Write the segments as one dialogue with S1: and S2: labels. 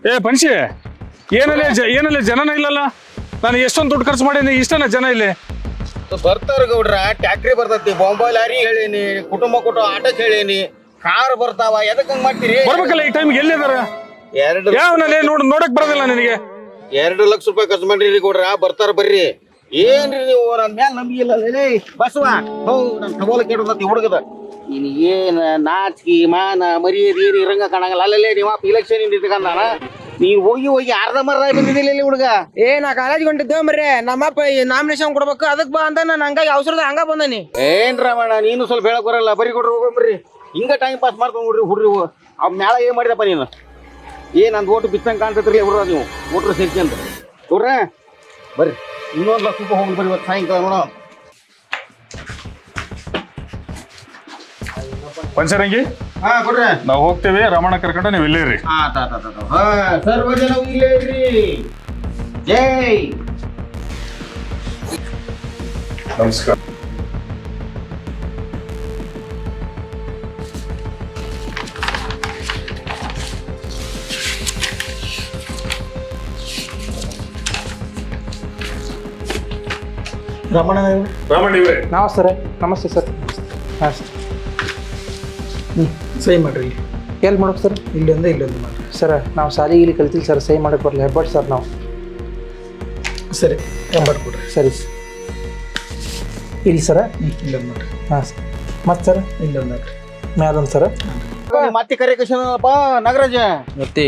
S1: ಏ ಪಂಚಿ ಏನಲ್ಲ ಜನನ ಇಲ್ಲಲ್ಲ. ನಾನು ಎಷ್ಟೊಂದು ದುಡ್ಡು ಖರ್ಚು ಮಾಡೀನಿ, ಇಷ್ಟನ ಜನ ಇಲ್ಲಿ
S2: ಬರ್ತಾರ ಗೌಡ್ರ. ಟ್ಯಾಕ್ಟ್ರಿ ಬರ್ತೈತಿ, ಬಾಂಬೆ ಲಾರಿ ಹೇಳೀನಿ, ಕುಟುಂಬ ಆಟೋಕ್ ಹೇಳೀನಿ, ಕಾರ್ ಬರ್ತಾವ. ಎದಕ್ ಹಂಗ್ ಮಾಡ್ತೀರಿ?
S1: ಬರ್ಬೇಕಲ್ಲ ಈ ಟೈಮ್ಗೆ. ಎಲ್ಲಿದಾರ ಯಾವನಲ್ಲಿ ನೋಡಕ್ ಬರೋದಿಲ್ಲ ನಿನಗೆ.
S2: 2 ಲಕ್ಷ ರೂಪಾಯಿ ಖರ್ಚು ಮಾಡ್ರಿ ಗೌಡ್ರ. ಬರ್ತಾರ ಬರ್ರಿ. ಏನ್ರಿ ನೀವು ನನ್ ಮ್ಯಾಲ ನಂಬಿಕೆ ಇಲ್ಲ ಬಸವ. ನನ್ ಕಬೋಲ ಕೇಳತೈತಿ ಹುಡುಗದ. ನೀನ್ ಏನ್ ನಾಚಿಕೆ ಮಾನ ಮರ್ಯಾದೆ ಏರಿ ರಂಗ ಕಾಣಂಗಲ್ಲ. ಅಲ್ಲೇ ನೀವ ಇಲೆಕ್ಷನ್ ನಿಂತ್ಕೊಂಡಾನ. ನೀವ್ ಹೋಗಿ ಅರ್ಧ ಮರ್ಧ ಬಂದಿದ್ದಿಲ್ಲ ಇಲ್ಲಿ ಹುಡುಗ.
S3: ನಾ ಕಾಲೇಜ್ ಹೊಂಟಿದ್ದೆ ಮರ್ರೆ. ನಮ್ಮಪ್ಪ ನಾಮಿನೇಷನ್ ಕೊಡ್ಬೇಕು ಅದಕ್ ಬಾ ಅಂತ ನಾನು ಹಂಗಾಗಿ ಅವಸರದ ಹಂಗ ಬಂದನಿ.
S2: ಏನ್ ರಮಣ ನೀನು ಸ್ವಲ್ಪ ಹೇಳಕ್ ಬರಲ್ಲ. ಬರೀ ಕೊಡ್ರಿ ಹೋಗ್ಬರ್ರಿ. ಹಿಂಗ ಟೈಮ್ ಪಾಸ್ ಮಾಡ್ಕೊಂಡ್ ಹುಡ್ರಿ ಅವ್ ಮ್ಯಾಲ ಏನ್ ಮಾಡಿದಪ್ಪ ನೀನು? ನಂದು ಓಟು ಬಿತ್ತಂಗ್ ಕಾಣ್ತೈತ್ರಿ ಹುಡ್ರ. ನೀವು ಓಟ್ರು ಸೇರ್ಸಿ ಅಂತ ಹುಡ್ರ ಬರ್ರಿ. ಇನ್ನೊಂದು ಲಕ್ಷ ರೂಪಾಯಿ ಹೋಗಿ ಬರ್ರಿ ಇವತ್ತು ಸಾಯಂಕಾಲ ನೋಡ.
S1: ಪಂಚರಂಗಿ
S2: ಹಾ ಕೊಡ್ರಿ.
S1: ನಾವು ಹೋಗ್ತೇವೆ. ರಮಣ ಕರ್ಕೊಂಡು ನೀವು ಇಲ್ಲೇ ಇರ್ರಿ.
S2: ಸರ್ವ ಜನ ಇಲ್ಲೇ ಇರ್ರಿ. ಜೈ
S1: ನಮಸ್ಕಾರ.
S3: ರಮಣ
S1: ಇವ್ರೆ
S3: ನಮಸ್ತೆ ಸರ್. ಹಾಂ ಸರ್. ಸಹಿ ಮಾಡ್ರಿ. ಎಲ್ಲಿ ಮಾಡೋಕೆ ಸರ್? ಇಲ್ಲೊಂದು ಮಾಡ್ರಿ ಸರ್. ನಾವು ಶಾಲೆಗೆ ಇಲ್ಲಿ ಕಲ್ತಿಲ್ಲ ಸರ್. ಸಹಿ ಮಾಡಕ್ಕೆ ಬರಲ್ಲ. ಹೆಬ್ಬಟ್ಟು ಸರ್ ನಾವು. ಸರಿ ಹೆಬ್ಬಟ್ಟು ಕೊಡ್ರಿ. ಸರಿ ಇಲ್ಲಿ ಸರ. ಇಲ್ಲೊಂದು ಮಾಡ್ರಿ. ಹಾಂ ಸರ್. ಮತ್ತೆ ಸರ್ ಇಲ್ಲೊಂದು ಮಾಡ್ರಿ. ಮ್ಯಾಲೊಂದು ಸರ.
S2: ಮತ್ತೆ ಕರೆ ಕೃಷ್ಣಪ್ಪ ನಾಗರಾಜ.
S4: ಮತ್ತೆ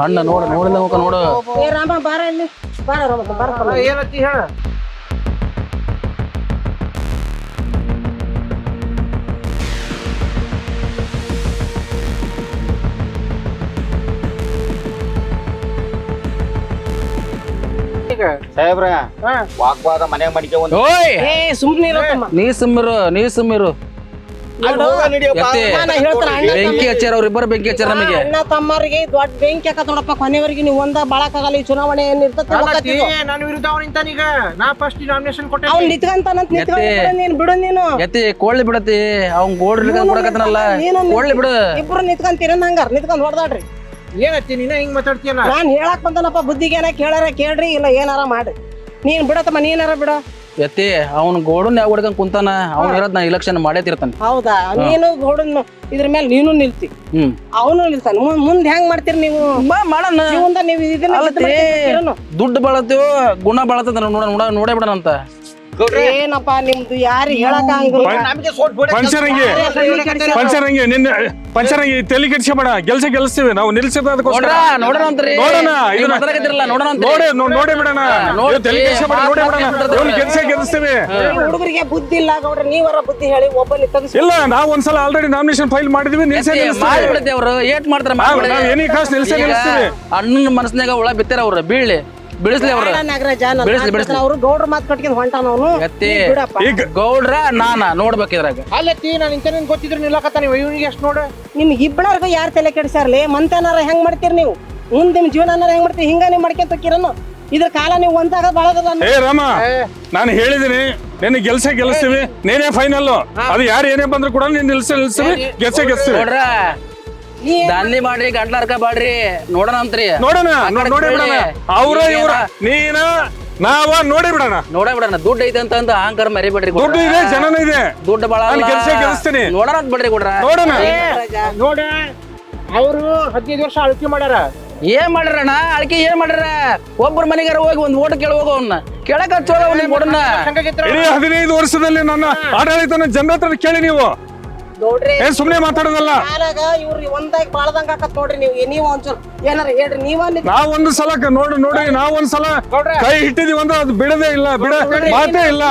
S4: ಹಣ್ಣ ನೋಡಿಲ್ಲ ನೋಡು.
S5: ರಾಮ ಬಾರ ಇಲ್ಲಿ ಬಾರ.
S3: ಏನತ್ತಿ ಹೇಳ.
S2: ಸಾಹೇಬ್ರ ವಾಗ್ವಾದ ಮನ್ಯಾಗ ಮಾಡಿಕೆ ಒಂದು.
S4: ಓಯ್
S5: ಸುಮ್ನೆ
S4: ನೀ ಸುಮ್ಮಿರು. ಬೆಂಕಿ ಹಚ್ಚಾರ ಅವ್ರಿಬ್ಬರು. ಬೆಂಕಿ ಹಚ್ಚಾರ ನಮಗೆ.
S5: ಅಣ್ಣ ತಮ್ಮರಿಗೆ ದೊಡ್ಡ ಬೆಂಕಿ ಹಾಕತ್ ನೋಡಪ್ಪ. ಕೊನೆವರೆಗೆ ನೀವು ಒಂದ ಬಾಳಕ್ಕಾಗಲ್ಲ. ಈ ಚುನಾವಣೆ ಏನ್ ಇರ್ತೈತಿ
S3: ನಾನು ವಿರುದ್ಧ ಅವ ನಿಂತಾನೀಗ. ನಾ ಫಸ್ಟ್ ನಾಮಿನೇಷನ್ ಕೊಟ್ಟೆ.
S5: ಅವ್ನು ನಿಂತ್ಕಂತಾನಂತ ನೀನ್ ಬಿಡು. ನೀನು
S4: ಎತ್ತಿ ಕೊಳ್ಳಿ ಬಿಡತಿ. ಅವ್ನ್ ಗೋಡ್ರಿ ಕೊಡಕತ್ತನಲ್ಲ. ಕೊಳ್ಳಿ ಬಿಡು.
S5: ಇಬ್ರು ನಿಂತ್ಕಂತೀರ ಹಂಗಾರ ನಿಂತ್ಕೊಂಡ್ ಹೊಡ್ದಾಡ್ರಿ.
S3: ಏನತ್ತಿ ನೀನ ಹಿಂಗ್ ಮಾತಾಡ್ತೀಯಲ್ಲ?
S5: ನಾನ್ ಹೇಳಕ್ ಬಂದನಪ್ಪ ಬುದ್ಧಿಗೆ. ಏನ ಕೇಳ್ರಿ ಇಲ್ಲ ಏನಾರ ಮಾಡ್ರಿ. ನೀನ್ ಬಿಡತ್ತಮ್ಮ. ನೀನಾರ ಬಿಡ.
S4: ಎತ್ತಿ ಅವ್ನ ಗೋಡನ್ ಯಾವ ಹೊಡ್ಕೊಂಡ್ ಕುಂತಾನ. ಅವ್ನ ಇರೋದ್ ನಾ ಇಲೆಕ್ಷನ್ ಮಾಡೇ ತಿರ್ತಾನ.
S5: ಹೌದಾ? ನೀನು ಗೋಡನ್ ಇದ್ರ ಮೇಲೆ ನೀನು ನಿಲ್ತಿ, ಅವನು ನಿಲ್ತಾನ. ಮುಂದ್ ಹೆಂಗ್ ಮಾಡ್ತೀರಿ ನೀವು?
S4: ಮಾಡೋಣ.
S5: ನೀವು
S4: ದುಡ್ಡು ಬಾಳತ್ತೇವೋ ಗುಣ ಬಾಳತ್ತ ನೋಡೇ ಬಿಡೋಣಂತ.
S5: ಏನಪ್ಪಾ ನಿಮ್ದು ಯಾರು ಹೇಳಕ್ ಆಗಂಗಿಲ್ಲ.
S1: ಪಂಚರಂಗಿ ನಿನ್ನ ಪಂಚರಂಗಿ ತಲೆ ಕೆಡ್ಸಬೇಡ. ಗೆಲ್ಸ್ತೀವಿ ನಾವು. ನಿಲ್ಸಿದ ನೋಡೇ ಬಿಡೋಣ. ಗೆಲ್ಸ್ತೀವಿ.
S5: ಹುಡುಗರಿಗೆ ಬುದ್ಧಿ ಇಲ್ಲ ಗೌಡ್ರ. ನೀವರ ಬುದ್ಧಿ ಹೇಳಿ ಒಬ್ಬನಿ ತೆಗಿಸಿ.
S1: ಇಲ್ಲ ನಾವು ಒಂದ್ಸಲ ಆಲ್ರೆಡಿ ನಾಮಿನೇಷನ್ ಫೈಲ್ ಮಾಡಿದ್ವಿ.
S4: ಅವ್ರು ಏಟ್ ಮಾಡ್ತಾರ. ಅಣ್ಣನ ಮನಸ್ಸಿನಾಗ ಹುಳ ಬಿತ್ತಾರ. ಅವ್ರ ಬಿಡಿಸ್ಲಿ ಅವ್ರ.
S5: ನಾಗರಾಜ ಅವ್ರು ಗೌಡ್ರ ಮಾತು ಕಟ್ಕೊಂಡ್ ಹೊಂಟಾನ ಅವನು.
S4: ಗೌಡ್ರ ನಾನ ನೋಡ್ಬೇಕಿದ್ರಾಗ.
S3: ಅಲ್ಲತ್ತಿ ನಾನು ಇಂತ ಗೊತ್ತಿದ್ರು ನಿಲ್ಲಕತ್ತ. ನೀವು ಇವನಿಗೆ ಎಷ್ಟು ನೋಡ.
S5: ನಿಮ್ಗೆ ಇಬ್ಬಳರ್ಗ ಯಾರು ತಲೆ ಕೆಡಿಸಾರ್ಲಿ? ಮಂತನಾರ ಹೆಂಗ್ ಮಾಡ್ತೀರಿ ನೀವು? ಮುಂದ್ ನಿಮ್ ಜೀವನ ಹೆಂಗ್ ಮಾಡ್ತೀರಿ? ಹಿಂಗ ನೀವು ಮಾಡ್ಕೊಂತಕ್ಕಿರನು. ಇದ್ರ ಕಾಲ ನೀವು ಒಂದಾಗ ಬಾಳದಲ್ಲ.
S1: ಏ ರಾಮ, ನಾನು ಹೇಳಿದೀನಿ ನಿನ್ನ ಗೆಲ್ಸ್ತೀವಿ. ನೀನೇ ಫೈನಲ್. ಅದು ಯಾರು ಏನೇ ಬಂದ್ರು ಕೂಡ ನೀನ್ ನಿಲ್ಸ್ತೀವಿ. ಗೆಲ್ಸ್ತೀವಿ.
S4: ದಂಧೆ ಮಾಡ್ರಿ, ಗಂಟ್ಲ ಹರ್ಕ ಬಾಡ್ರಿ. ನೋಡೋಣ ಅಂತ್ರಿ.
S1: ನೋಡೋಣ. ಅವ್ರ ಇವ್ರ ನೀನ ನಾವ ನೋಡೇ ಬಿಡೋಣ.
S4: ದುಡ್ಡು ಐತೆ ಅಂತ ಅಹಂಕಾರ ಮರಿಬೇಡ್ರಿ.
S1: ದುಡ್ಡು ಇದೆ, ಜನನೂ ಇದೆ.
S4: ದುಡ್ಡು ಬಾಳ
S1: ಗೆಲ್ಸ್ತೀನಿ.
S4: ನೋಡೋಣ ಅಂತ ಬಿಡ್ರಿ ಕೊಡ್ರ.
S1: ನೋಡೋಣ.
S3: ನೋಡ ಅವರು 15 ವರ್ಷ ಅಳಕೆ ಮಾಡ್ಯಾರ.
S4: ಏನ್ ಮಾಡ್ರಣ್ಣ? ಅಳಕೆ ಏನ್ ಮಾಡ್ಯಾರ? ಒಬ್ಬರ ಮನೆಗಾರ ಹೋಗಿ ಒಂದ್ ಓಟ್ ಕೇಳ ಹೋಗ. ಅವ್ನ ಕೆಳಕ ಹಚ್ಚೋದ.
S1: 15 ವರ್ಷದಲ್ಲಿ ನನ್ನ ಆಡಳಿತನ ಜನರ ಹತ್ರ ಕೇಳಿ ನೀವು. ಏನ್ ಸುಮ್ನೆ ಮಾತಾಡೋದಲ್ಲ.
S5: ಇವ್ರು ಒಂದಾಗಿ ಬಾಳದಂಗ ಆಕತ್ ನೋಡ್ರಿ. ನೀವು ಒಂದ್ಸಲ ಏನಾರ ಹೇಳ್ರಿ.
S1: ನಾವ್ ಒಂದು ಸಲ ನೋಡಿ ನಾವ್ ಒಂದ್ಸಲ ಕೈ ಇಟ್ಟಿದೀವಿ ಅಂದ್ರೆ ಅದು ಬಿಡದೇ ಇಲ್ಲ. ಮಾತೇ ಇಲ್ಲ.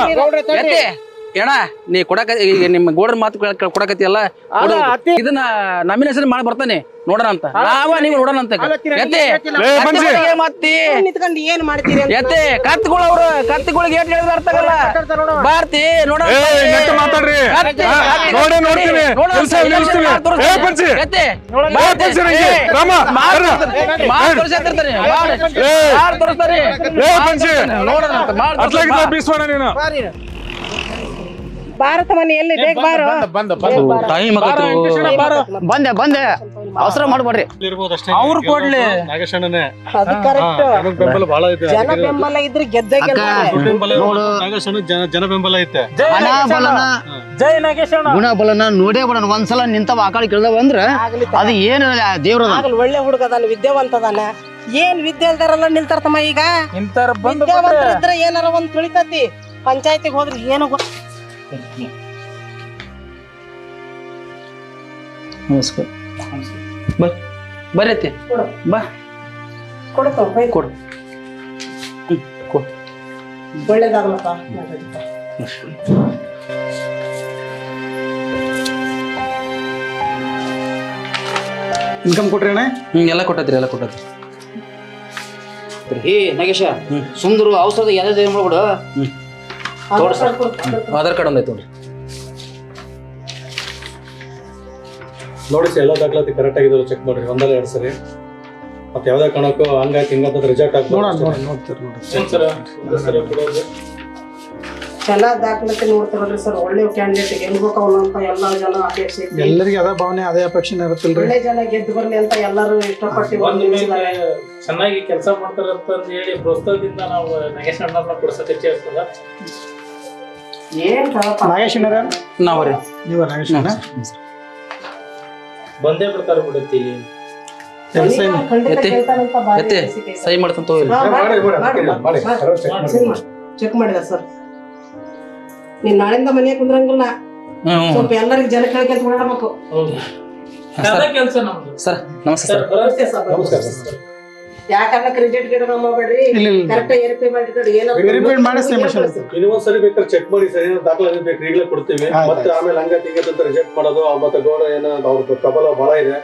S4: ಏಣ ನೀ ಕೊಡಕ ನಿಮ್ ಗೋಡ್ರ ಮಾತು ಕೊಡಕತ್ತಿಯಲ್ಲ. ಇದನ್ನ ನಾಮಿನೇಷನ್ ಮಾಡಿ ಬರ್ತಾನೆ. ನೋಡೋಣ ಅಂತ ನೀವು ನೋಡೋಣ ಅಂತ.
S5: ನಿಂತ್ಕೊಂಡು ಏನ್ ಮಾಡ್ತೀರಿ?
S4: ಎತ್ತೆ ಕತ್ಗಳು ಅವ್ರು. ಕತ್ಗಳಿಗೆ ಏಟ್ ಹೇಳಿದ್ರೆ ಅರ್ಥ ಆಗಲ್ಲ. ಬಾರ್ತಿ ನೋಡೋಣ.
S1: ಮಾತಾಡ್ರಿ.
S5: ಭಾರತ ಮನೆ ಎಲ್ಲಿ ಬೇಗ ಬಾರೋ.
S4: ಟೈಮ್ ಬಂದೆ
S2: ಅವಸರ ಮಾಡ್ಬೇಡ್ರಿ.
S4: ಅವ್ರು ಕೊಡ್ಲಿ.
S5: ಅದು ಕರೆಕ್ಟ್. ಜನ ಬೆಂಬಲ ಇದ್ರೆ ಗೆದ್ದೇ
S2: ನೋಡು
S6: ಜನ ಬೆಂಬಲ ಐತೆ.
S2: ಹಣ ಬಲನ
S4: ಜೈ ನಾಗೇಶ್ ಅಣ್ಣ.
S2: ಗುಣ ಬಲನ ನೋಡೇ ಬಿಡೋಣ. ಒಂದ್ಸಲ ನಿಂತವ ಆಕಳ ಕೇಳ್ದವ ಅಂದ್ರ ಅದು ಏನು ದೇವ್ರದ
S5: ಆಗಲ್ ಒಳ್ಳೆ ಹುಡುಗ ಅದಾನ, ವಿದ್ಯಾವಂತ ಅದಾನ. ಏನ್ ವಿದ್ಯೆ ಇಲ್ದಾರಲ್ಲ ನಿಲ್ತಾರತಮ್ಮ ಈಗ.
S4: ಇಂತಾರ ಬಂದು
S5: ವಿದ್ಯಾವಂತರಿದ್ರೆ ಏನಾರ ಒಂದ್ ತಿಳಿತತಿ. ಪಂಚಾಯತಿಗೆ ಹೋದ್ರೆ ಏನು
S4: ನಮಸ್ಕಾರ. ಬರ್ರಿ ಬಾ
S5: ಕೊಡ್ತಾವ
S4: ಕೊಡು.
S5: ಒಳ್ಳೇದಾಗ್ಲಪ್ಪ.
S3: ಇನ್ಕಮ್ ಕೊಟ್ರಿ ಅಣ್ಣ?
S4: ಎಲ್ಲ ಕೊಟ್ಟತ್ರಿ, ಎಲ್ಲ ಕೊಟ್ಟತ್ರಿ.
S2: ಏ ನಾಗೇಶ ಸುಂದರು ಔಷಧ ಯಾವ್ದು ಏನ್ ಮಾಡ್ಬಿಡು.
S4: ಆಧಾರ್ ಕಾರ್ಡ್ ಒಂದೈತೆ ನೋಡ್ರಿ.
S6: ನೋಡಿ ಎಲ್ಲ ದಾಖಲಾತಿ ಕರೆಕ್ಟ್ ಆಗಿದ್ರು ಚೆಕ್ ಮಾಡ್ರಿ. ಒಂದಲ್ಲ 2 ಸರಿ. ಮತ್ತೆ ಯಾವ್ದೇ ಕಾರಣಕ್ಕೂ ಹಂಗಾಯ್ತು ಹಿಂಗಂತ ರಿಜೆಕ್ಟ್
S5: ಎಲ್ಲಾ ದಾಖಲಾತಿ ನೋಡ್ತಾರಲ್ರಿ ಸರ್. ಒಳ್ಳೆ ಕ್ಯಾಂಡಿಡೇಟ್ ಗೆಲ್ಬೇಕು ಅಂತ ಎಲ್ಲಾ ಜನ ಅಪೇಕ್ಷೆ ಐತಿ.
S3: ಎಲ್ಲರಿಗೂ ಅದ ಭಾವನೆ, ಅದೇ ಅಪೇಕ್ಷೆ ಇರುತ್ತಲ್ರಿ.
S5: ಒಳ್ಳೆ ಜನ ಗೆದ್ದು ಬರ್ಲಿ ಅಂತ ಎಲ್ಲರೂ ಇಷ್ಟಪಟ್ಟು
S7: ಚೆನ್ನಾಗಿ ಕೆಲಸ ಮಾಡ್ತಾರಂತ ಹೇಳಿ ಪ್ರೋತ್ಸಾಹದಿಂದ ನಾವು ನಾಗೇಶ್ ಅಣ್ಣವ್ರನ್ನ ಕೊಡ್ಸಕ್ಕೆ ಇರ್ತದ.
S5: ಏನ್
S3: ನಾಗೇಶ್ ಅಣ್ಣರ
S4: ನಾವ್ರಿ
S3: ನೀವ ನಾಗೇಶ್ ಅಣ್ಣ
S7: ಬಂದೇ ಬಿಡ್ತಾರ ಬಿಡುತ್ತಿ.
S4: ಎತ್ತೆ ಸಹಿ ಮಾಡ್ತಂತ
S5: ಚೆಕ್ ಮಾಡಿದ ಸರ್. ನೀನ್ ನಾಳೆಯಿಂದ ಮನೆಯಾಗ ಕುಂದ್ರಂಗಿಲ್ಲ. ಸ್ವಲ್ಪ ಎಲ್ಲರಿಗೂ ಜನ ಕೇಳ್ಕೊಂತ ಓಡಾಡ್ಬೇಕು.
S7: ಕೆಲಸ ನಮ್ದು
S4: ಸರ್. ನಮಸ್ತೆ ಸರ್.
S5: ಯಾಕಂದ್ರೆ ಕ್ರೆಡಿಟ್ ಗಿಡ ಮಾಡ್ಬೇಡ್ರಿ. ಕರೆಕ್ಟ್ ವೆರಿಫೈ ಮಾಡಿಕೊಡಿ.
S3: ವೆರಿಫೈ ಮಾಡಿಸ್ತೀವಿ ಮಷನ್.
S6: ಇನ್ನೊಂದ್ಸರಿ ಬೇಕಾದ್ರೆ ಚೆಕ್ ಮಾಡಿ ಸರಿ ದಾಖಲಾತಿ ಬೇಕು ಈಗಲೇ ಕೊಡ್ತೀವಿ. ಮತ್ತೆ ಆಮೇಲೆ ಹಂಗ ಅಂತ ರಿಜೆಕ್ಟ್ ಮಾಡೋದು ಮತ್ತೆ ಗೌಡ ಏನೋ ಅವ್ರ ಪ್ರಬಲ ಬಹಳ ಇದೆ.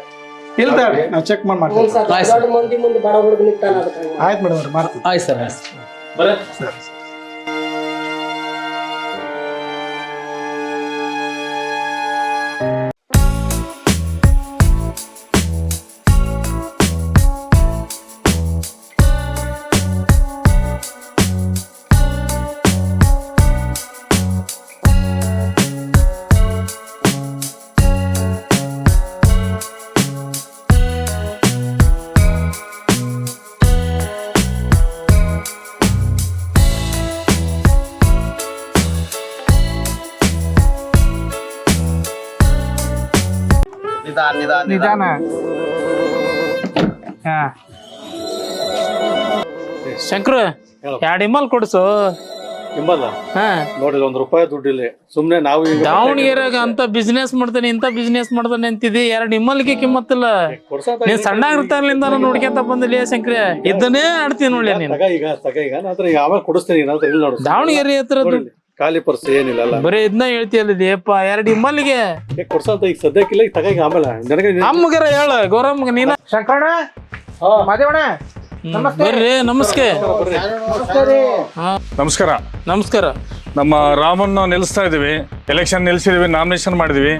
S3: ಇಲ್ಲ ನಾವು ಚೆಕ್ ಮಾಡಿ ಮಾಡ್ತೀವಿ.
S5: ದೊಡ್ಡ ಮಂದಿ ಮುಂದೆ ಬಡ ಹುಡುಗ ನಿಂತಾನ ಅದಕ್ಕೆ.
S3: ಆಯ್ತು ಮೇಡಮ್ ಮಾಡ್ತೀವಿ.
S4: ಆಯ್ತು ಸರ್.
S7: ಬರ
S3: ನಿಧಾನ.
S7: ಶಂಕರ್ 2 ಇಮಲ್ ಕೊಡ್ಸು.
S6: ನಿಮ್ಮಲ್ಲ ನೋಡ್ರಿ ₹1 ದುಡ್ಡಿಲ್ಲ. ಸುಮ್ನೆ ನಾವು ಈಗ
S7: ದಾವಣಗೆರೆಗ ಅಂತ ಬಿಸ್ನೆಸ್ ಮಾಡ್ತಾನೆ ಇಂತ ಬಿಸ್ನೆಸ್ ಮಾಡ್ತಾನೆ ಅಂತಿದ್ದಿ. 2 ಇಮಲ್ಗೆ ಕಿಮ್ಮತ್ತಿಲ್ಲ. ನೀನ್ ಸಣ್ಣ ಇರ್ತಾರ್ಲಿಂದ ನೋಡ್ಕೊಂತ ಬಂದಿಲ್ಲ ಶಂಕರ. ಇದನ್ನೇ ಆಡ್ತೀನಿ ನೋಡಿ ನೀನು.
S6: ತಗ ಈಗ ನಾತ್ರ ಈಗ ಆಮೇಲೆ ಕೊಡಿಸ್ತೀನಿ. ನಾತ್ರ ಇಲ್ಲಿ ನೋಡು
S7: ದಾವಣಗೆರೆ ಹತ್ರ
S6: ಖಾಲಿ ಪರ್ಸ್ ಏನಿಲ್ಲ.
S7: ಬರೀ ಇದನ್ನ ಹೇಳ್ತೀಯಲ್ಲಪ್ಪ. 2 ಇಮ್ಮಲ್ಗೆ
S6: ಕೊಡ್ಸಂತ ಈಗ ಸದ್ಯಕ್ಕಿಲ್ಲ. ಈಗ ತಗ ಈಗ ಆಮೇಲೆ ನನಗೆ
S7: ಅಮ್ಮಗರ ಹೇಳ ಗೌರಮ್ಮಗ ನೀನ.
S3: ಶಂಕರಣ್ಣ ಮಾದೇವಣ್ಣ
S7: ಬರ್ರಿ. ನಮಸ್ತೆ.
S1: ನಮಸ್ಕಾರ.
S7: ನಮಸ್ಕಾರ.
S1: ನಮ್ಮ ರಾಮನ್ನ ನಿಲ್ಲಿಸ್ತಾ ಇದೀವಿ. ಎಲೆಕ್ಷನ್ ನಿಲ್ಸಿದೀವಿ, ನಾಮಿನೇಷನ್ ಮಾಡಿದೀವಿ.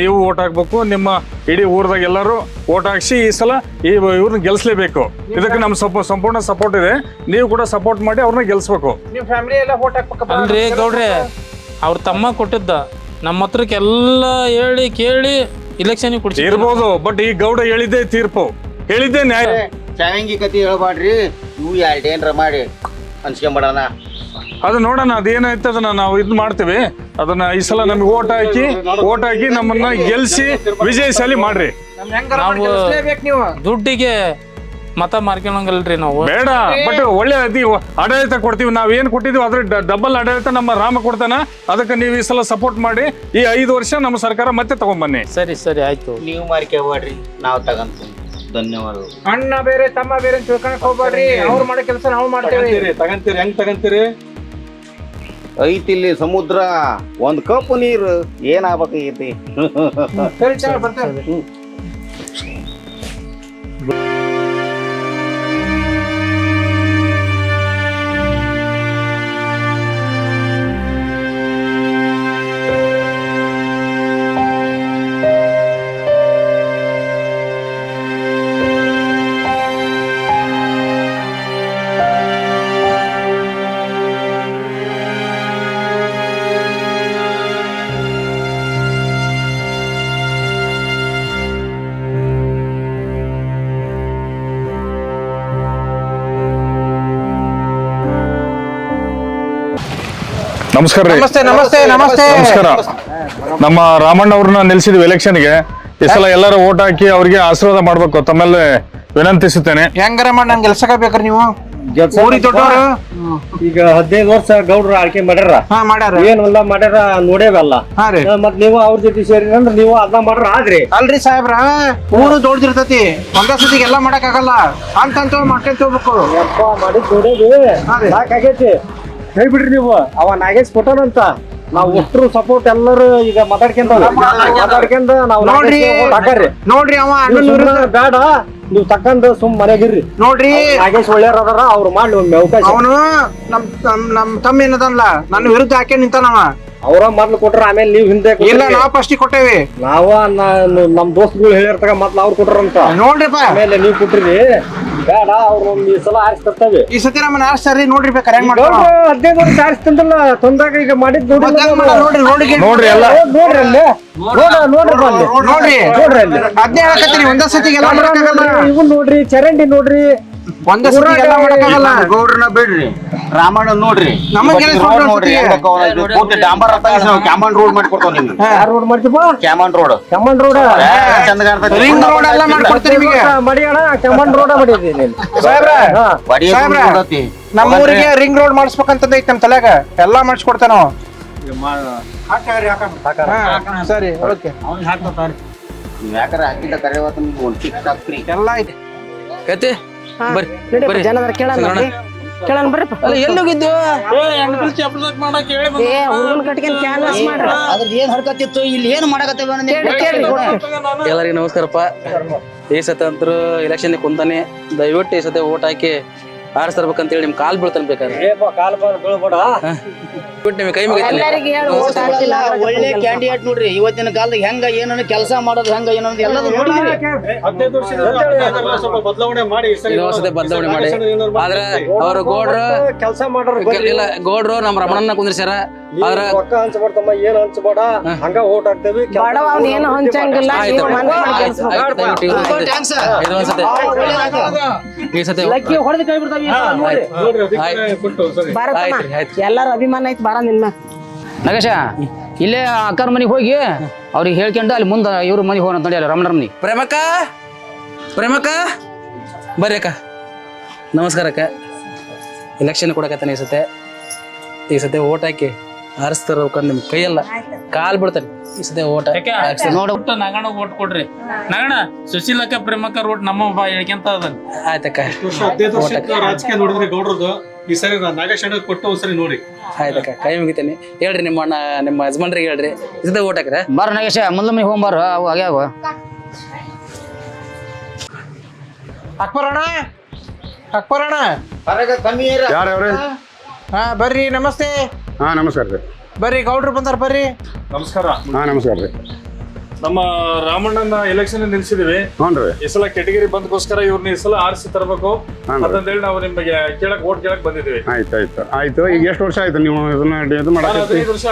S1: ನೀವು ಓಟ್ ಹಾಕ್ಬೇಕು. ನಿಮ್ಮ ಇಡೀ ಊರದಾಗ ಎಲ್ಲರೂ ಓಟ್ ಹಾಕ್ಸಿ ಈ ಸಲ ಇವ್ರನ್ನ ಗೆಲ್ಸ್ಲೇಬೇಕು. ಇದಕ್ಕೆ ನಮ್ಮ ಸಂಪೂರ್ಣ ಸಪೋರ್ಟ್ ಇದೆ. ನೀವು ಕೂಡ ಸಪೋರ್ಟ್ ಮಾಡಿ ಅವ್ರನ್ನ ಗೆಲ್ಸ್ಬೇಕು.
S3: ನಿಮ್ ಫ್ಯಾಮಿಲಿ ಎಲ್ಲ ಓಟ್ ಹಾಕ್ಬೇಕಪ್ಪ.
S7: ಅಲ್ರಿ ಗೌಡ್ರೆ, ಅವ್ರ ತಮ್ಮ ಕೊಟ್ಟಿದ್ದ ನಮ್ಮ ಹತ್ರಕ್ಕೆ ಎಲ್ಲ ಹೇಳಿ ಕೇಳಿ ಇಲೆಕ್ಷನ್ ಕೊಡ್ಸಿ
S1: ಇರ್ಬೋದು. ಬಟ್ ಈ ಗೌಡ ಹೇಳಿದ್ದೆ ತೀರ್ಪು, ಹೇಳಿದ್ದೆ ನ್ಯಾಯ.
S2: ಚಾವಂಗಿ ಕತಿ ಹೇಳ್ಬಾಡ್ರಿ. ಇವು 2 ಏನ್ರ ಮಾಡಿ ಅನ್ಸ್ಕೊಂಬಿಡೋಣ.
S1: ಅದು ನೋಡೋಣ. ಅದೇನಾಯ್ತು ಅದನ್ನ ನಾವು ಇದು ಮಾಡ್ತೀವಿ. ಅದನ್ನ ಈ ಸಲ ನಮ್ಗೆ ಓಟ್ ಹಾಕಿ ನಮ್ಮನ್ನ ಗೆಲ್ಸಿ ವಿಜಯಶಾಲಿ ಮಾಡ್ರಿ.
S7: ನಾವು ದುಡ್ಡಿಗೆ ಮತ ಮಾರ್ಕೊಳಂಗಲ್ರಿ ನಾವು.
S1: ಬೇಡ, ಬಟ್ ಒಳ್ಳೆ ಆಡಳಿತ ಕೊಡ್ತೀವಿ. ನಾವ್ ಏನ್ ಕೊಟ್ಟಿದ್ವಿ ಅದ್ರ ಡಬಲ್ ಆಡಳಿತ ನಮ್ಮ ರಾಮ ಕೊಡ್ತಾನ. ಅದಕ್ಕೆ ನೀವು ಈ ಸಲ ಸಪೋರ್ಟ್ ಮಾಡಿ ಈ 5 ವರ್ಷ ನಮ್ಮ ಸರ್ಕಾರ ಮತ್ತೆ ತಗೊಂಡ್ಬನ್ನಿ.
S7: ಸರಿ ಸರಿ ಆಯ್ತು.
S2: ನೀವು ಮಾರ್ಕೋಬೇಡ್ರಿ, ನಾವು ತಗಂತೀವಿ. ಧನ್ಯವಾದಗಳು.
S3: ಅಣ್ಣ ಬೇರೆ ತಮ್ಮ ಬೇರೆ ತಿಳ್ಕೊಳಕ್ ಹೋಗ್ಬೇಡ್ರಿ. ಅವ್ರು ಮಾಡೋ ಕೆಲಸ ನಾವು ಮಾಡ್ತೇವೆ.
S6: ತಗಂತೀರಿ. ಹೆಂಗ್ ತಗಂತೀರಿ?
S2: ಐತಿಲ್ಲಿ ಸಮುದ್ರ, 1 ಕಪ್ ನೀರು ಏನಾಗಬೇಕೈತಿ.
S3: ಸರಿ ಚಾ ಬರ್ತೇವೆ.
S1: ನಮಸ್ಕಾರ ರೀ.
S3: ನಮಸ್ತೆ ನಮಸ್ತೆ ನಮಸ್ತೆ.
S1: ನಮಸ್ಕಾರ. ನಮ್ಮ ರಾಮಣ್ಣ ಅವ್ರನ್ನ ನಿಲ್ಸಿದ್ವಿ ಎಲೆಕ್ಷನ್ಗೆ. ಈ ಸಲ ಎಲ್ಲರೂ ಓಟ್ ಹಾಕಿ ಅವ್ರಿಗೆ ಆಶೀರ್ವಾದ ಮಾಡ್ಬೇಕು ತಮ್ಮಲ್ಲಿ ವಿನಂತಿಸುತ್ತೇನೆ.
S3: ಹೆಂಗಾರ ಮಾಡಿ ನಂಗೆ ಗೆಲ್ಸಕ ಬೇಕ್ರಿ ನೀವು. ಊರಿ ದೊಡ್ಡವರು
S6: ಈಗ 15 ವರ್ಷ ಗೌಡ್ರು ಆಳ್ಕೆ ಮಾಡ್ಯಾರ.
S3: ಮಾಡ್ಯಾರ.
S6: ಏನೆಲ್ಲ ಮಾಡ್ಯಾರ ನೋಡೇವಲ್ಲ.
S3: ಹಾ ರೀ.
S6: ಮತ್ ನೀವು ಅವ್ರ ಜೊತೆ ಸೇರಿ ಅಂದ್ರೆ ನೀವು ಅದನ್ನ ಮಾಡ್ರ ಆದ್ರಿ.
S3: ಅಲ್ರಿ ಸಾಹೇಬ್ರ, ಊರು ದೊಡ್ಡದಿರ್ತತಿ, ಒಂದೇ ಸತಿಗೆ ಎಲ್ಲ ಮಾಡಕ್ ಆಗಲ್ಲ. ಅಂತ ಮಾಡ್ಕೊಂತ ಹೋಗ್ಬೇಕು.
S6: ಮಾಡಿದ್ ನೋಡೇವಿ ಸಾಕಾಗೈತಿ. ಕೈ ಬಿಡ್ರಿ ನೀವು. ಅವ ನಾಗೇಶ್ ಕೊಟ್ಟನಂತ ನಾವ್ ಒಟ್ಟರು ಸಪೋರ್ಟ್ ಎಲ್ಲರೂ ಈಗ ಮಾತಾಡ್ಕೊಂಡ ನಾವು
S3: ನೋಡ್ರಿ ಅವ
S6: ಬೇಡ ನೀವು ತಕ್ಕಂದ ಸುಮ್ ಮನೆಗಿರ್ರಿ.
S3: ನೋಡ್ರಿ
S6: ನಾಗೇಶ್ ಒಳ್ಳೆಯವ್ರ ಅದಾರ, ಅವ್ರು ಮಾಡ್ಲಿ ಒಮ್ಮೆ ಅವಕಾಶ.
S3: ಅವನು ನಮ್ ತಮ್ಮ ಏನದಲ್ಲ ನನ್ನ ವಿರುದ್ಧ ಹಾಕಿ ನಿಂತಾನವ.
S6: ಅವ್ರ ಮೊದ್ಲು ಕೊಟ್ರ ಆಮೇಲೆ ನೀವ್ ಹಿಂದೆ
S3: ಇಲ್ಲ, ನಾವ್ ಫಸ್ಟಿಗೆ ಕೊಟ್ಟೇವಿ.
S6: ನಮ್ ದೋಸ್ತಗಳು ಹೇಳಿರ್ತಾಗ ಮೊದ್ಲು ಅವ್ರು ಕೊಟ್ರಂತ.
S3: ನೋಡ್ರಿಪ್ಪ,
S6: ಆಮೇಲೆ ನೀವ್ ಕೊಟ್ರಿ. ಬೇಡ ಅವ್ರು ಈ ಸಲ ಆರಿಸಿ ತರ್ತೇವೆ.
S3: ಈ ಸತಿ ನಮ್ಮನ್ನ ಆರಿಸ್ತಾರ್ರಿ. ನೋಡ್ರಿ ಬೇಕಾರೆ ಹೆಂಗ್ ಮಾಡ್ತಾರ.
S6: 15 ವರ್ಷ ಆರಿಸ್ತಂದ್ರಲ್ಲ ತೊಂದಾಗ ಈಗ ಮಾಡಿದ್
S1: ನೋಡ್ರಿ ಎಲ್ಲ
S6: ನೋಡ್ರಿ ಅಲ್ಲಿ
S3: ನೋಡ್ರಿ ಅದ್ನೇ ಹೇಳಕತ್ತೀನಿ. ಒಂದೇ ಸತಿಗೆ ಎಲ್ಲ ಮಾಡಕ್ಕಾಗಲ್ಲ.
S6: ಇವ್ ನೋಡ್ರಿ, ಚರಂಡಿ ನೋಡ್ರಿ,
S3: ಒಂದೇ ಸತಿಗೆ ಎಲ್ಲ ಮಾಡಕ್ಕಾಗಲ್ಲ.
S2: ಗೌಡ್ರನ್ನ ಬಿಡ್ರಿ, ರಾಮಣ್ಣ ನೋಡ್ರಿ.
S3: ನಮಗೆ
S2: ರೋಡ್ ನೋಡ್ರಿ, ಪೂರ್ತಿ ಡಾಂಬರ್ ಕ್ಯಾಮನ್ ರೋಡ್ ಮಾಡ್ಕೊಡ್ತಾವ ನಿಮ್ಗೆ.
S6: ಯಾರ್ ರೋಡ್ ಮಾಡ್ತೀಪ?
S2: ಕ್ಯಾಮನ್ ರೋಡ್ ಚಂದ
S3: ರಿಂಗ್ ರೋಡ್ ಎಲ್ಲ ಮಾಡ್ಕೊಡ್ತೀನಿ ನಿಮಗೆ.
S6: ಮಡಿಯಣ ಕೆಮ್ಮನ್ ರೋಡ ಮಾಡಿದ್ದೀನಿ
S3: ಸಾಹೇಬ್ರ, ನಮ್ಮ ಊರಿಗೆ ರಿಂಗ್ ರೋಡ್ ಮಾಡಿಸ್ಬೇಕಂತಂದ ಐತಿ ನಮ್ ತಲೆಗ. ಎಲ್ಲಾ ಮಾಡಿಸ್ಕೊಡ್ತೇವೆ ನಾವು. ಸರಿ, ಓಕೆ.
S2: ನೀವ್ ಯಾಕಂದ್ರೆ ಹಾಕಿದ್ದ ಕರೆಯವತ್ತ ನಿಮ್ಗೆ ಒಂದು ಟಿಕ್ ಟಾಕ್ ಫ್ರೀ
S3: ಎಲ್ಲ ಐತಿ.
S4: ಕತೆ ಬರ್ರಿ ಬರ್ರಿ.
S5: ಜನರ ಕೇಳೋಣ ಬರ್ರಪ್ಪ.
S4: ಅಲ್ಲ ಎಲ್ಲಿ ಹೋಗಿದ್ದು?
S5: ಹುಡುಗನ ಕಟ್ಕೊಂಡ್ ಕ್ಯಾನ್ವಾಸ್ ಮಾಡ್ರಿ.
S8: ಅದ್ರದ್ದು ಏನ್ ಹರ್ಕತ್ತಿತ್ತು, ಇಲ್ಲಿ ಏನ್ ಮಾಡಕತ್ತೇವ
S4: ಎಲ್ಲರಿಗೂ ನಮಸ್ಕಾರಪ್ಪ. ಈ ಸತ ಅಂತೂ ಎಲೆಕ್ಷನ್ ಕುಂತಾನೆ. ದಯವಿಟ್ಟು ಈ ಸತಿ ಓಟ್ ಹಾಕಿ ಆರಿಸ್ತಾರ್ಬೇಕಂತೇಳಿ ನಿಮ್ ಕಾಲ್ ಬೀಳ್ತಾನೆ ಬೇಕಾದ್ರೆ.
S6: ಕಾಲ್ ಬೀಳ್ಬೇಡ,
S4: ಬಿಟ್ಟು ನಿಮ್ಗೆ ಕೈ ಮುಗಿತೀನಿ.
S8: ಒಳ್ಳೆ ಕ್ಯಾಂಡಿಡೇಟ್ ನೋಡ್ರಿ. ಇವತ್ತಿನ ಕಾಲದಾಗ ಹೆಂಗ ಏನನ್ನ ಕೆಲಸ ಮಾಡೋದು, ಹೆಂಗ ಏನನ್ನೋದು ಎಲ್ಲದೂ ನೋಡಿದ್ರಿ.
S6: 15 ವರ್ಷದಿಂದ ಸ್ವಲ್ಪ ಬದಲಾವಣೆ ಮಾಡಿ
S4: ಇನ್ನೊಂದ್ಸತಿ ಬದಲಾವಣೆ ಮಾಡಿ. ಆದ್ರೆ ಅವ್ರು ಗೌಡ್ರು
S6: ಕೆಲಸ ಮಾಡೋರು
S4: ಇಲ್ಲ, ಗೌಡ್ರು ನಮ್ಮ ರಮಣನ್ನ ಕುಂದ್ರಿಸ್ಯಾರ. ಆದ್ರ
S6: ರೊಕ್ಕ ಹಂಚಬಾರ್ದಮ್ಮ, ಏನ್ ಹಂಚಬೇಡ, ಹಂಗ ಓಟ್ ಹಾಕ್ತೇವಿ.
S5: ಬಡವ ಅವ್ನ ಏನು ಹಂಚಂಗಿಲ್ಲ.
S4: ಆಯ್ತು,
S5: ನೀವು ಮನ್ಸ್ ಮಾಡಿ ಕೆಲ್ಸ ಮಾಡಿ.
S4: ಈ ಸತಿ
S5: ಲಕ್ಕಿ ಹೊಡೆದು ಕೈ ಬಿಡ್ತಾವ. ಎಲ್ಲಾರು ಅಭಿಮಾನ ಐತಿ ಬಾರ ನಿನ್ನ.
S8: ನಗೇಶ, ಇಲ್ಲೇ ಅಕ್ಕರ ಮನೆಗೆ ಹೋಗಿ ಅವ್ರಿಗೆ ಹೇಳ್ಕೊಂಡು ಅಲ್ಲಿ ಮುಂದೆ ಇವ್ರ ಮನೆಗೆ ಹೋಗೋಣ ನೋಡಿ, ಅಲ್ಲಿ ರಮಣರ ಮನೆ.
S4: ಪ್ರೇಮಕ್ಕ, ಪ್ರೇಮಕ್ಕ ಬರ್ರಿ ಅಕ್ಕ. ನಮಸ್ಕಾರ ಅಕ್ಕ. ಎಲೆಕ್ಷನ್ ಕೊಡಕತ್ತಾನೆ ಈ ಸತೆ ಓಟ್ ಹಾಕಿ ಆರಿಸ್ತಾರ. ನಿಮ್ ಕೈಯಲ್ಲ ಕಾಲ್ ಬಿಡ್ತಾನೆ. ಈ ಸತೆ ಓಟ್
S7: ನೋಡ ನಗಣ ಓಟ್ ಕೊಡ್ರಿ. ನಗಣ ಸುಶೀಲಕ್ಕ ಪ್ರೇಮಕ್ಕ ರೋಡ್ ನಮ್ಮ ಬಾ ಹೇಳ್ಕೊಂತ ಅದನ್.
S4: ಆಯ್ತಕ್ಕ.
S6: 15 ವರ್ಷ ರಾಜಕೀಯ ನೋಡಿದ್ರೆ ಗೌಡ್ರದ್ದು. ಈ ಸರಿ ನಾಗೇಶ್ ಅಣ್ಣ ಕೊಟ್ಟು ಒಂದ್ಸರಿ ನೋಡಿ.
S4: ಆಯ್ತಕ್ಕ, ಕೈ ಮುಗಿತೇನೆ. ಹೇಳ್ರಿ ನಿಮ್ಮ ಅಣ್ಣ ನಿಮ್ಮ ಯಜಮಾನ್ರಿಗೆ ಹೇಳ್ರಿ ಈ ಸತೆ ಓಟ್ ಹಾಕ್ರ.
S8: ಬಾರ ನಗೇಶ, ಮುಂದೆ ಮನೆಗೆ ಹೋಗ್ಬಾರ. ಅವು ಆಗ್ಯಾವ
S3: ಅಕ್ಬರಣ್ಣ, ಅಕ್ಬರಣ್ಣ
S2: ಕಮ್ಮಿ
S9: ಯಾರವ್ರಿ?
S3: ಹಾ ಬರ್ರಿ. ನಮಸ್ತೆ.
S9: ಹಾ ನಮಸ್ಕಾರ ರೀ.
S3: ಬರ್ರಿ, ಗೌಡ್ರು ಬಂದಾರ ಬರ್ರಿ.
S1: ನಮಸ್ಕಾರ.
S9: ಹಾ ನಮಸ್ಕಾರ ರೀ.
S1: ನಮ್ಮ ರಾಮಣ್ಣನ ಎಲೆಕ್ಷನ್ ನಿಲ್ಸಿದೀವಿ.
S9: ಹ್ಞೂ ರೀ.
S1: ಈ ಸಲ ಕೆಟಗಿರಿ ಬಂದ್ಕೋಸ್ಕರ ಇವ್ರನ್ನ ಈ ಸಲ ಆರಿಸಿ ತರಬೇಕು ಅಂತಂದೇಳಿ ನಾವು ನಿಮಗೆ ಓಟ್ ಕೇಳಕ್ ಬಂದಿದ್ದೀವಿ.
S9: ಆಯ್ತು. ಈಗ ಎಷ್ಟು ವರ್ಷ ಆಯ್ತು ನೀವು ಇದನ್ನ ಮಾಡಕ್ಕೆ?
S1: 15 ವರ್ಷ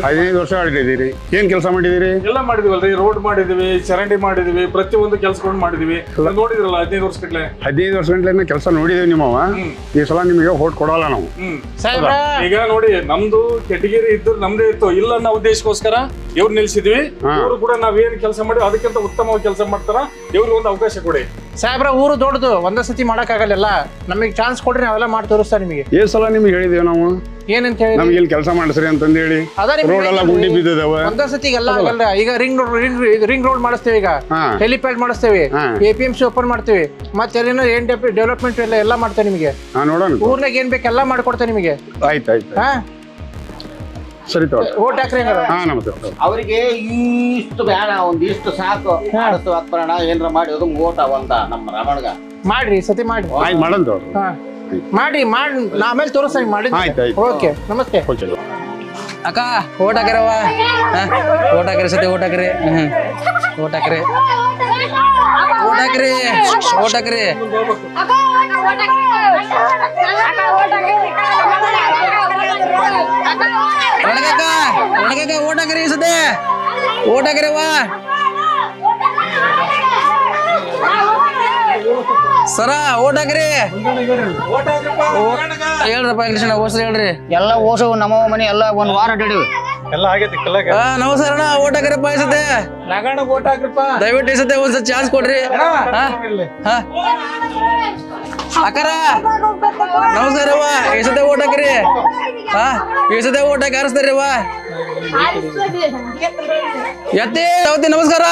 S9: 15 ವರ್ಷ ಆಡಿದ್ದೀರಿ. ಏನ್ ಕೆಲಸ ಮಾಡಿದ್ದೀರಿ?
S1: ಎಲ್ಲ ಮಾಡಿದಿವಲ್ರಿ. ರೋಡ್ ಮಾಡಿದೀವಿ, ಚರಂಡಿ ಮಾಡಿದೀವಿ, ಪ್ರತಿಯೊಂದು ಕೆಲಸಗಳನ್ನ ಮಾಡಿದೀವಿ. ನೋಡಿದ್ರಲ್ಲ 15 ವರ್ಷ ಗಟ್ಲೆ.
S9: 15 ವರ್ಷ ಗಂಟ್ಲೆ ಕೆಲಸ ನೋಡಿದೀವಿ ನಿಮ್ಮವ. ಈ ಸಲ ನಿಮಗೆ ಓಟ್ ಕೊಡಲ್ಲ ನಾವು.
S1: ಈಗ ನೋಡಿ, ನಮ್ದು ಕೆಟಗಿರಿ ಇದ್ದು ನಮ್ದೇ ಇತ್ತು. ಇಲ್ಲ ಅನ್ನೋ ಉದ್ದೇಶಕ್ಕೋಸ್ಕರ ಇವ್ರು ನಿಲ್ಸಿದ್ವಿ. ಇವ್ರು ಕೂಡ ನಾವೇನ್ ಕೆಲಸ ಮಾಡಿ ಅದಕ್ಕಿಂತ ಉತ್ತಮವಾಗಿ ಕೆಲಸ ಮಾಡ್ತಾರ. ಇವ್ರಿಗೆ ಒಂದು ಅವಕಾಶ ಕೊಡಿ
S3: ಸಾಹೇಬ್ರ. ಊರು ದೊಡ್ಡದು, ಒಂದೇ ಸತಿ ಮಾಡಕ್ ಆಗಲ್ಲ. ನಮಗೆ ಚಾನ್ಸ್ ಕೊಡ್ರಿ, ನಾವೆಲ್ಲ ಮಾಡಿ ತೋರಿಸ್ತಾ ನಿಮಗೆ.
S9: ಏನ್ ಸಲ ನಿಮ್ಗೆ ಹೇಳಿದೇವ್ ನಾವು
S3: ಏನಂತ ಹೇಳಿ
S9: ನಮ್ಗೆ ಇಲ್ಲಿ ಕೆಲಸ ಮಾಡಿಸ್ರಿ ಅಂತಂದೇಳಿ. ರೋಡ್ ಎಲ್ಲ ಗುಂಡಿ ಬಿದ್ದದವ.
S3: ಒಂದೇ ಸತಿಗೆ ಎಲ್ಲ ಆಗಲ್ಲ. ಈಗ ರಿಂಗ್ ರೋಡ್ ಮಾಡಿಸ್ತೇವೆ, ಈಗ ಹೆಲಿಪ್ಯಾಡ್ ಮಾಡಿಸ್ತೇವೆ, APMC ಓಪನ್ ಮಾಡ್ತೇವೆ, ಮತ್ತೆ ಏನ್ ಡೆವಲಪ್ಮೆಂಟ್ ಎಲ್ಲ ಮಾಡ್ತೇವೆ ನಿಮಗೆ.
S9: ನೋಡೋಣ,
S3: ಊರ್ನಾಗ ಏನ್ ಬೇಕು ಎಲ್ಲ ಮಾಡ್ಕೊಡ್ತೇವೆ ನಿಮಗೆ.
S9: ಆಯ್ತು. ಹಾ ಸರಿ ತಗೊಳ್ಳಿ.
S3: ಓಟ್ ಹಾಕ್ರಿ.
S9: ಹಾ ನಮಸ್ತೆ.
S2: ಅವ್ರಿಗೆ ಇಷ್ಟು ಬೇಡ, ಒಂದಿಷ್ಟು ಸಾಕು. ಆಡಸ್ತು ಹಾಕ್ಬರೋಣ, ಏನ್ರ ಮಾಡಿ ಅದು ಓಟ್ ಅವಂತ ನಮ್ಮ ರಾಮಣ್ಗ
S3: ಮಾಡ್ರಿ. ಸತಿ ಮಾಡಿ.
S9: ಆಯ್ತು, ಮಾಡೋಣ ತಗೊಳ್ರಿ.
S3: ಮಾಡಿ ನಾ ಆಮೇಲೆ ತೋರಿಸ್ತೀನಿ ಮಾಡಿ.
S9: ಆಯ್ತು.
S3: ಓಕೆ, ನಮಸ್ತೆ.
S4: ಅಕ್ಕ ಓಟ್ ಹಾಕಿರವ. ಓಟ್ ಹಾಕಿರಿ ಸತಿ, ಓಟ್ ಹಾಕಿರಿ. ಓಟ್ ಹಾಕಿರಿ, ಓಟ್ ಹಾಕಿರಿ, ಓಟ್ ಹಾಕಿರಿ. ಒಣಗಕ್ಕ ಓಟ್ ಹಾಕಿರಿ ಈ ಸತಿ. ಓಟ್ ಹಾಕಿರವ. ಸರ ಓಟ್ ಹಾಕ್ರಿ ಹೇಳ್ರಪ್ಪ ಇಂಗ್ಲೀಷ್ ಓಸ್ ಹೇಳ್ರಿ.
S8: ಎಲ್ಲ ಓಸು ನಮ್ಮ ಮನೆ ಎಲ್ಲ ಒಂದ್ ವಾರ ಅಡ್ಡಾಡಿವಿ.
S4: ನಮಸ್ಕಾರ ಅಣ್ಣ, ಓಟ್ ಹಾಕ್ರಪ್ಪ ಈ ಸತೆ. ದಯವಿಟ್ಟು ಈ ಸತೆ ಒಂದ್ಸತಿ ಚಾನ್ಸ್ ಕೊಡ್ರಿ. ಅಕ್ಕಾರ ನಮಸ್ಕಾರವ್ವ, ಈ ಸತೆ ಓಟ್ ಹಾಕ್ರಿ. ಈ ಸತೆ ಓಟ್ ಹಾಕಿ ಹಾರಿಸ್ತಾರ್ರಿ ಅವ್ವ. ಎತ್ತಿ ನಮಸ್ಕಾರ.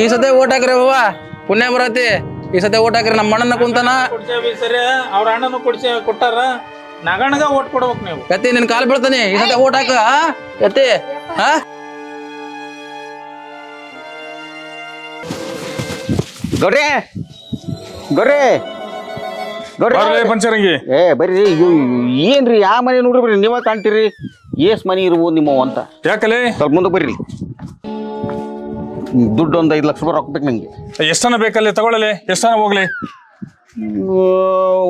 S4: ಈ ಸತೆ ಓಟ್ ಹಾಕ್ರಿ ಅವ್ವ, ಪುಣ್ಯ ಬರತಿ. ಈ ಸತೆ ಓಟ್ ಹಾಕ್ರಿ. ನಮ್ಮ ಅಣ್ಣನ ಕುಂತಾನ.
S7: ಸರಿ ಅವ್ರ ಅಣ್ಣನು ಕೊಟ್ಟಾರ, ನಗಣಗ ಓಟ್ ಕೊಡ್ಬೇಕು ನೀವು.
S4: ಎತ್ತಿ ನಿನ್ ಕಾಲ್ ಬೀಳ್ತಾನೆ. ಈ ಸತೆ ಓಟ್ ಹಾಕ ಎತ್ತಿ.
S2: ಗೌಡ್ರೆ ಗೌಡ್ರೆ
S1: ಬರ್ಲಿ ಪಂಚರಂಗಿ.
S2: ಬರ್ರಿ ಏನ್ರಿ ಯಾವ ಮನೆ ನೋಡ್ರಿ ಬರ್ರಿ, ನೀವ ಕಾಣ್ತೀರಿ. ಏಸ್ ಮನೆ ಇರ್ಬೋದು ನಿಮ್ಮವ್ ಅಂತ.
S1: ಯಾಕಲೆ
S2: ಸ್ವಲ್ಪ ಮುಂದೆ ಬರ್ರಿ. ದುಡ್ಡು ಒಂದು 5 ಲಕ್ಷ ರೂಪಾಯಿ ರೊಕ್ಕ ಬೇಕು ನಂಗೆ.
S1: ಎಷ್ಟನ ಬೇಕಲ್ಲಿ ತಗೊಳ್ಳಲಿ, ಎಷ್ಟನ ಹೋಗ್ಲಿ.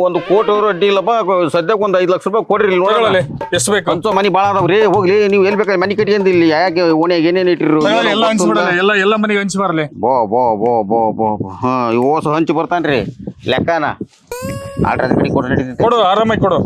S2: 1 ಕೋಟಿ ಅಡ್ಡಿ ಇಲ್ಲಪ್ಪ, ಸದ್ಯಕ್ಕೆ ಒಂದು 5 ಲಕ್ಷ ರೂಪಾಯಿ ಕೊಡ್ರಿ.
S1: ತಗೊಳ್ಳಲಿ, ಎಷ್ಟು ಬೇಕು?
S2: ಅಂತೂ ಮನಿ ಭಾಳ ಅದಾವ್ರಿ. ಹೋಗ್ಲಿ, ನೀವು ಎಲ್ಲಿ ಬೇಕಾದ್ರೆ ಮನಿ ಕಟ್ಟಿ ಅಂದಿಲ್ಲ. ಯಾಕೆ ಓಣ್ಯಾಗ ಏನೇನು ಇಟ್ಟಿರು
S1: ಎಲ್ಲ ಹಂಚ್ಬಿಡಲ್ಲ, ಎಲ್ಲ ಮನೆಗೆ ಹಂಚಿ ಬರಲಿ.
S2: ಬೋ ಬೋ ಬೋ ಬೋ ಬೋ ಹಾ, ಓಸು ಹಂಚಿ ಬರ್ತಾನ್ರಿ ಲೆಕ್ಕನ. ಆಡ್ರ ಕಡೆ ಕೊಡ್ರಿ,
S1: ಕೊಡು, ಆರಾಮಾಗಿ ಕೊಡು.